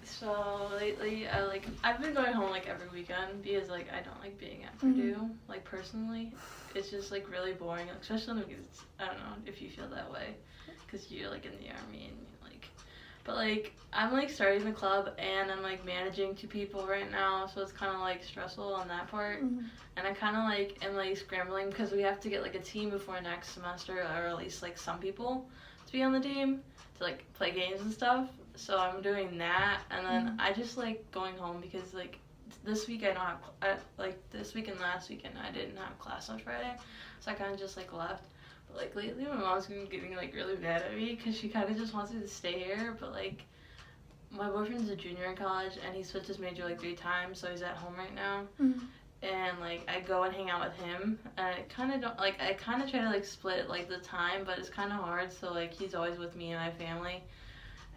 So lately, I've been going home like every weekend because like I don't like being at Purdue. Like personally, it's just like really boring, especially because I don't know if you feel that way, because you're like in the army and like, but like I'm like starting the club and I'm like managing two people right now, so it's kind of like stressful on that part. And I kind of like am like scrambling because we have to get like a team before next semester, or at least like some people to be on the team to like play games and stuff. So I'm doing that, and then I just like going home because like this week I don't have like this week and last weekend I didn't have class on Friday, so I kind of just like left. But like lately my mom's been getting like really mad at me because she kind of just wants me to stay here, but like my boyfriend's a junior in college and he switched his major like 3 times, so he's at home right now. And like I go and hang out with him, and I kind of don't like I kind of try to like split like the time, but it's kind of hard. So like he's always with me and my family,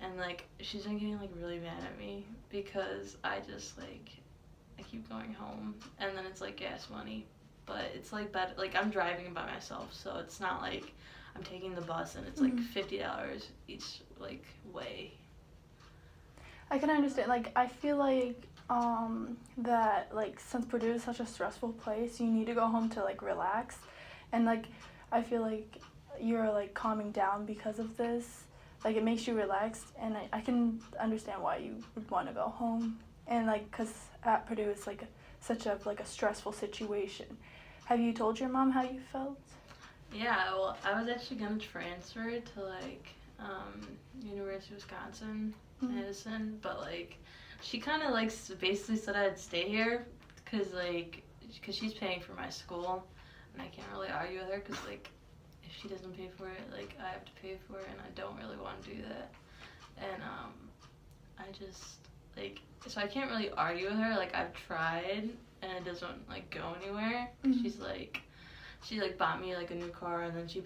and like she's been getting like really mad at me because I just like I keep going home, and then it's like gas money, but it's like better like I'm driving by myself, so it's not like I'm taking the bus and it's like $50 each like way. I can understand. Like I feel like that like since Purdue is such a stressful place, you need to go home to like relax, and like I feel like you're like calming down because of this. Like it makes you relaxed, and I can understand why you would want to go home. And like because at Purdue it's like such a like a stressful situation. Have you told your mom how you felt? Yeah, well, I was actually gonna transfer to like University of Wisconsin, Madison, but like she kind of like basically said I'd stay here because she's paying for my school, and I can't really argue with her because like if she doesn't pay for it, like I have to pay for it, and I don't really want to do that. And I just like so I can't really argue with her. Like I've tried, and it doesn't like go anywhere. She's like she like bought me like a new car, and then she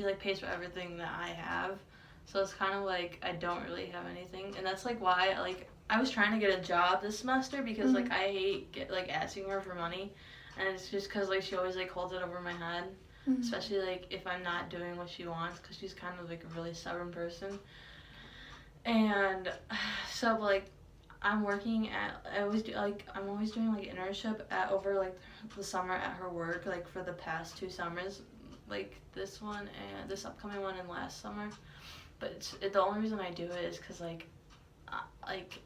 like pays for everything that I have. So it's kind of like I don't really have anything, and that's like why like I was trying to get a job this semester because like I hate like asking her for money, and it's just because like she always like holds it over my head, especially like if I'm not doing what she wants, because she's kind of like a really stubborn person. And so like I'm working at I'm always doing like internship at over like the summer at her work, like for the past 2 summers, like this one and this upcoming one and last summer. But the only reason I do it is because like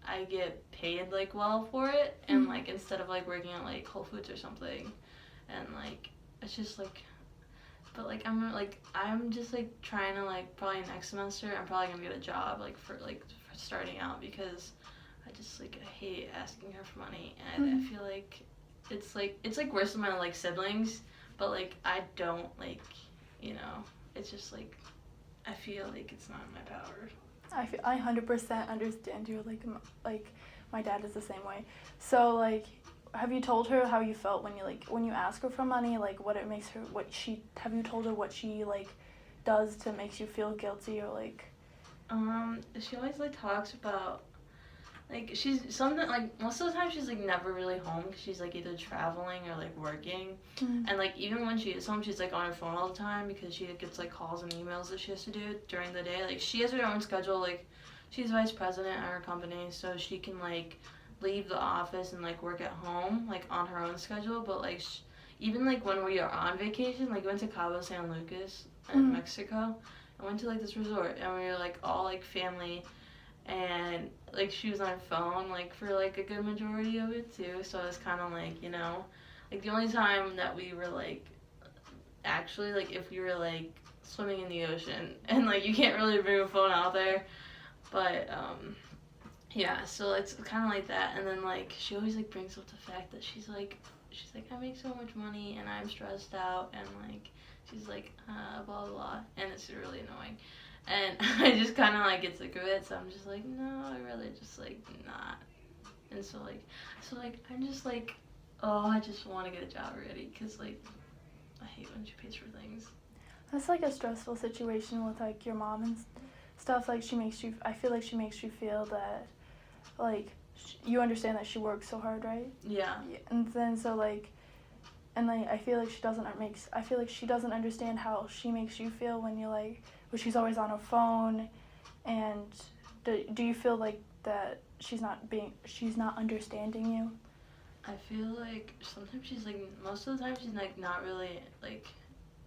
I get paid like well for it, and like instead of like working at like Whole Foods or something, and like it's just like, but like I'm just like trying to like probably next semester I'm probably gonna get a job like for starting out, because I just like I hate asking her for money, and I feel like it's like worse than my like siblings, but like I don't like, you know, it's just like I feel like it's not in my power. I 100% understand you. Like my dad is the same way. So like, have you told her how you felt when you ask her for money? Like what it makes her, have you told her what she like does to makes you feel guilty or like? She always like talks about like she's something like most of the time she's like never really home because she's like either traveling or like working, and like even when she is home she's like on her phone all the time because she gets like calls and emails that she has to do during the day. Like she has her own schedule, like she's vice president at her company, so she can like leave the office and like work at home like on her own schedule. But like even like when we are on vacation, like we went to Cabo San Lucas in Mexico, I went to like this resort and we were like all like family, and like she was on her phone like for like a good majority of it too. So it's kind of like, you know, like the only time that we were like actually like if we were like swimming in the ocean and like you can't really bring a phone out there, but yeah, so it's kind of like that. And then like she always like brings up the fact that she's like I make so much money and I'm stressed out, and like she's like blah blah blah, and it's really annoying. And I just kind of like get sick of it, so I'm just like, no, I really just like not. And so I'm just like, oh, I just want to get a job already, because like I hate when she pays for things. That's like a stressful situation with like your mom and stuff. Like I feel like she makes you feel that like you understand that she works so hard, right? Yeah. And then so like, and like I feel like she doesn't understand how she makes you feel when you're like, when she's always on her phone, And do you feel like that she's not understanding you? I feel like sometimes she's like, most of the time she's like not really like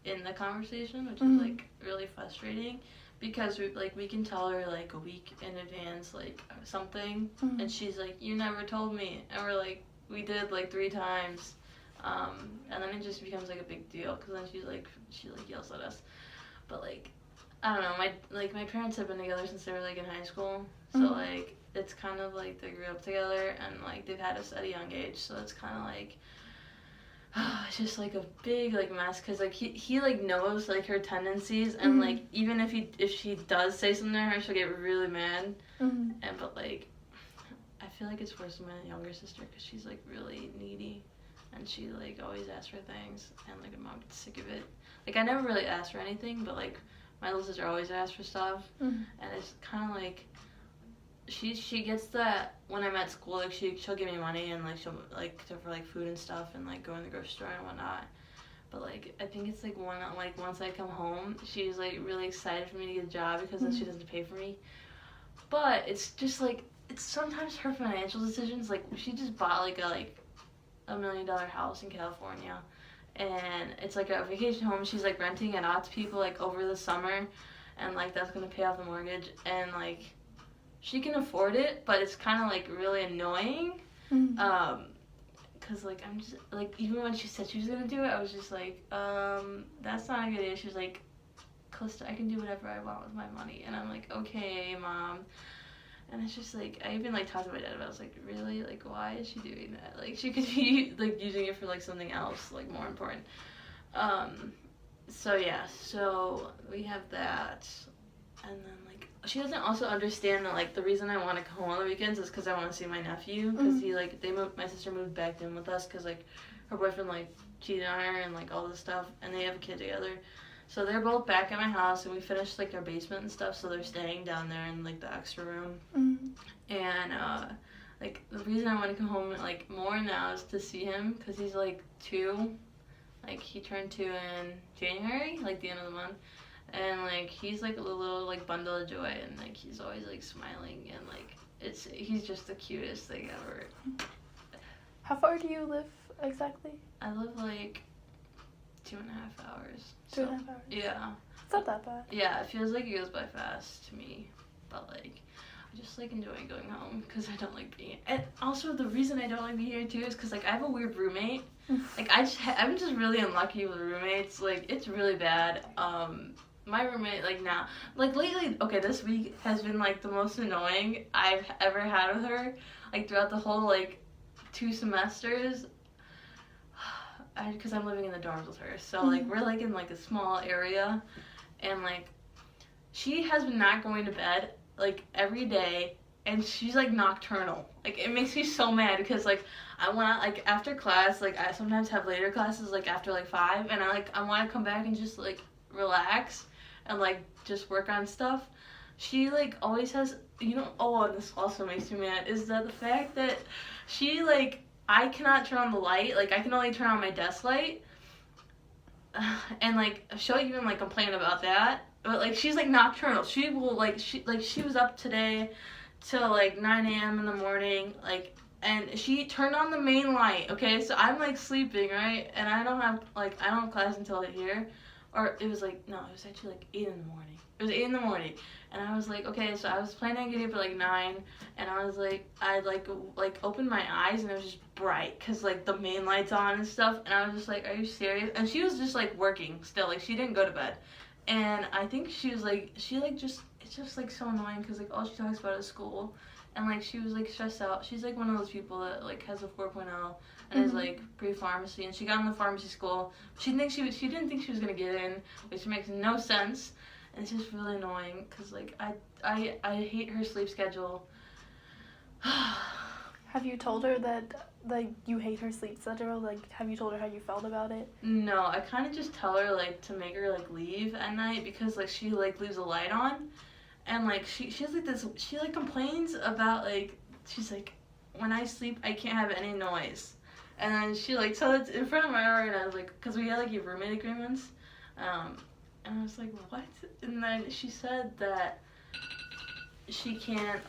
in the conversation, which is like really frustrating, because we can tell her like a week in advance like something, and she's like, you never told me, and we're like, we did like 3 times, and then it just becomes like a big deal, because then she yells at us. But like, I don't know, my parents have been together since they were like in high school, so like it's kind of like they grew up together, and like they've had us at a young age, so it's kind of like it's just like a big like mess, because like he like knows like her tendencies, and like even if she does say something to her, she'll get really mad, and but like I feel like it's worse with my younger sister, because she's like really needy, and she like always asks for things, and like my mom gets sick of it. Like I never really asked for anything, but like my little sister always asks for stuff, and it's kind of like she gets that when I'm at school, like she'll give me money, and like she'll like for like food and stuff, and like go in the grocery store and whatnot. But like I think it's like once I come home, she's like really excited for me to get a job, because then she doesn't pay for me. But it's just like, it's sometimes her financial decisions. Like she just bought like a $1 million house in California, and it's like a vacation home. She's like renting it out to people like over the summer, and like that's gonna pay off the mortgage, and like she can afford it, but it's kind of like really annoying, because like I'm just like, even when she said she was gonna do it, I was just like, that's not a good idea. She was like, Calista, I can do whatever I want with my money, and I'm like, okay, mom. And it's just like, I even like talked to my dad about it. I was like, really, like why is she doing that? Like she could be like using it for like something else, like more important. So yeah, so we have that, and then like she doesn't also understand that like the reason I want to come home on the weekends is because I want to see my nephew, because he like my sister moved back in with us, because like her boyfriend like cheated on her and like all this stuff, and they have a kid together. So they're both back at my house, and we finished like their basement and stuff, so they're staying down there in like the extra room. And like the reason I want to come home like more now is to see him, because he's like 2. Like he turned 2 in January, like the end of the month, and like he's like a little like bundle of joy, and like he's always like smiling, and like he's just the cutest thing ever. How far do you live exactly? I live like 2.5 hours. 2.5 hours? Yeah. It's not that bad. Yeah, it feels like it goes by fast to me, but like I just like enjoying going home, because I don't like being. And also the reason I don't like being here too is because like I have a weird roommate. Like I'm just really unlucky with roommates. Like it's really bad. My roommate like now, like lately, okay, this week has been like the most annoying I've ever had with her. Like throughout the whole like 2 semesters. Because I'm living in the dorms with her, so like we're like in like a small area, and like she has been not going to bed like every day, and she's like nocturnal. Like it makes me so mad, because like I want like after class, like I sometimes have later classes like after like 5, and I want to come back and just like relax and like just work on stuff. She like always has, and this also makes me mad, is that the fact that she like, I cannot turn on the light. Like, I can only turn on my desk light. And, like, she'll even, like, complain about that. But, like, she's, like, nocturnal. She will, like, she was up today till, like, 9 a.m. in the morning. Like, and she turned on the main light, okay? So I'm, like, sleeping, right? And I don't have class until here. Or it was, like, no, it was actually, like, 8 in the morning. It was 8 in the morning. And I was like, okay, so I was planning on getting up at like 9, and I was like, I like opened my eyes, and it was just bright, because like the main light's on and stuff, and I was just like, are you serious? And she was just like working still, like she didn't go to bed. And I think she was like, it's just like so annoying, because like all she talks about is school, and like she was like stressed out. She's like one of those people that like has a 4.0 and is like pre-pharmacy, and she got in the pharmacy school. She didn't think she was gonna get in, which makes no sense. And it's just really annoying, because like I hate her sleep schedule. Have you told her that like you hate her sleep schedule? Like, have you told her how you felt about it? No, I kind of just tell her like to make her like leave at night, because like she like leaves a light on, and like she's like this. She like complains about like, she's like, when I sleep I can't have any noise, and then she like, so it's in front of my eye, and I was like, because we had like your roommate agreements. And I was like, what? And then she said that she can't